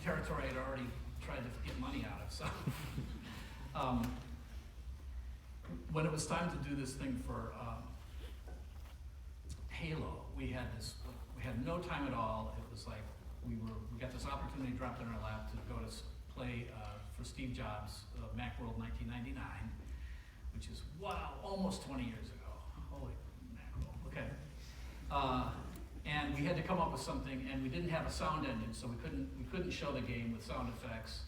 territory I'd already tried to get money out of. So when it was time to do this thing for Halo, we had no time at all. It was like we got this opportunity dropped in our lap to go to play for Steve Jobs, Macworld 1999, which is, wow, almost 20 years ago. Holy mackerel, okay. And we had to come up with something, and we didn't have a sound engine, so we couldn't show the game with sound effects,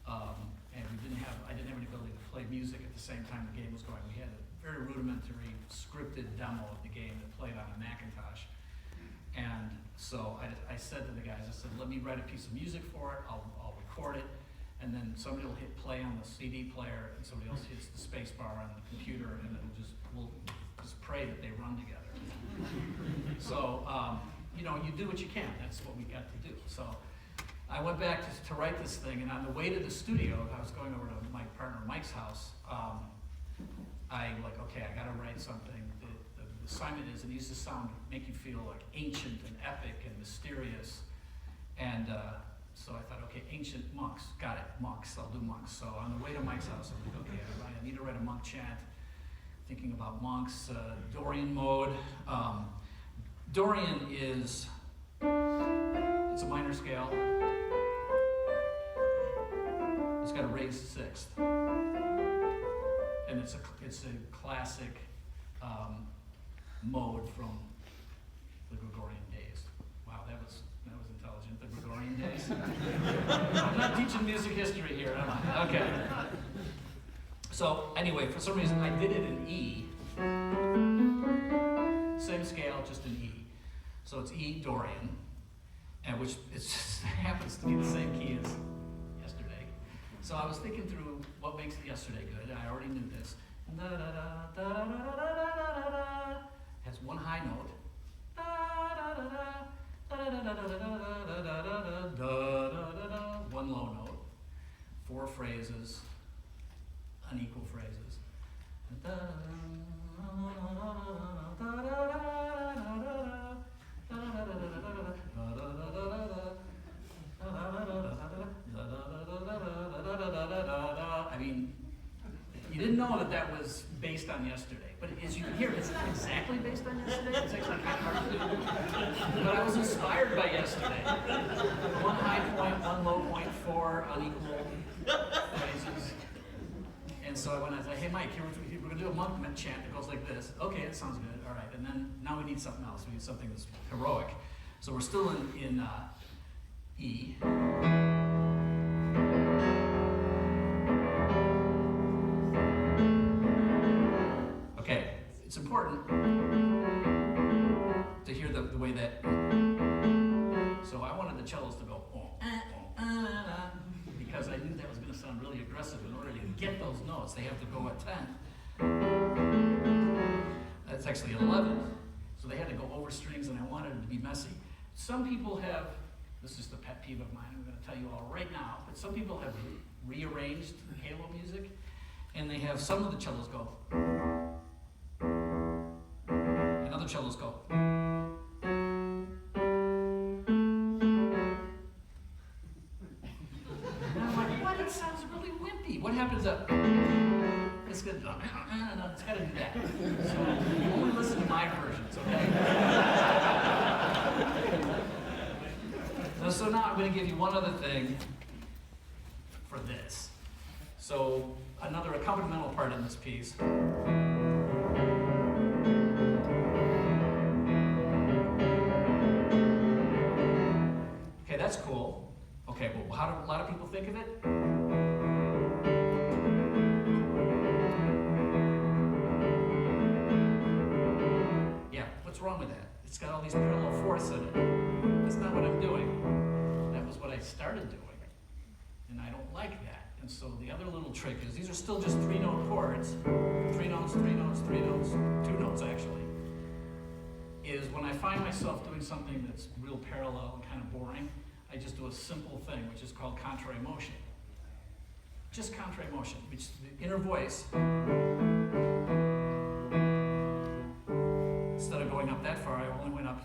and I didn't have any ability to play music at the same time the game was going. We had a very rudimentary scripted demo of the game that played on a Macintosh. And so I said to the guys, I said, let me write a piece of music for it, I'll record it, and then somebody will hit play on the CD player, and somebody else hits the space bar on the computer, and we'll just pray that they run together. So, you do what you can. That's what we got to do. So I went back to write this thing, and on the way to the studio, I was going over to my partner Mike's house. I gotta write something. The assignment is it needs to make you feel like ancient and epic and mysterious. And so I thought, okay, ancient monks, got it, monks, I'll do monks. So on the way to Mike's house, I'm like, okay, I need to write a monk chant. Thinking about monks, Dorian mode. Dorian it's a minor scale. It's got a raised sixth. And it's a classic mode from the Gregorian days. Wow, that was intelligent, the Gregorian days. I'm not teaching music history here, am I? Okay. So anyway, for some reason I did it in E. Same scale, just in E. So it's E Dorian, and which happens to be the same key as yesterday. So I was thinking through what makes yesterday good. I already knew this. Has one high note. One low note. 4 phrases. Unequal phrases. I mean, you didn't know that was based on yesterday, but as you can hear, it's not exactly based on yesterday. It's actually kind of hard to do. But I was inspired by yesterday. 1 high point, 1 low point, 4 unequal phrases. And so I said, hey Mike, we're going to do a monk chant that goes like this. Okay, it sounds good, all right. And then now we need something else. We need something that's heroic. So we're still in E. Okay, it's important to hear the way that. So I wanted the cellos to go, because I knew that was going to sound really aggressive. In order to get those notes, they have to go at 10. That's actually 11. So they had to go over strings, and I wanted it to be messy. Some people have, this is the pet peeve of mine, I'm going to tell you all right now, but some people have rearranged Halo music, and they have some of the cellos go, and other cellos go. What happens up? It's good. No, it's got to do that. So you only listen to my versions, okay? So now I'm going to give you one other thing for this. So another accompanimental part in this piece. Okay, that's cool. Okay, well, how do a lot of people think of it? What's wrong with that? It's got all these parallel fourths in it. That's not what I'm doing. That was what I started doing. And I don't like that. And so the other little trick is, these are still just 3-note chords. 3 notes, 3 notes, 3 notes, 2 notes actually. Is when I find myself doing something that's real parallel and kind of boring, I just do a simple thing, which is called contrary motion. Just contrary motion, which the inner voice, instead of going up that far, I only went up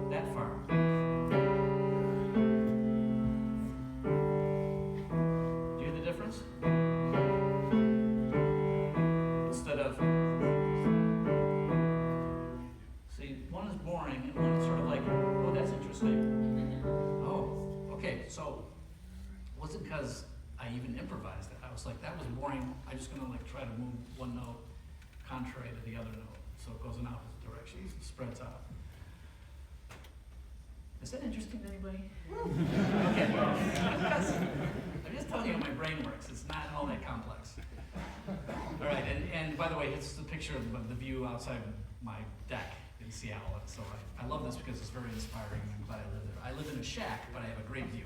that far. boring, and one that's sort of like, oh, that's interesting. Oh, okay, so it wasn't because I even improvised it. I was like, that was boring. I'm just gonna like try to move one note contrary to the other note, so it goes in opposite directions, it spreads out. Is that interesting to anybody? Okay, I'm just telling you how my brain works. It's not all that complex. All right, and by the way, it's a picture of the view outside my deck in Seattle. And so I love this because it's very inspiring, and I'm glad I live there. I live in a shack, but I have a great view.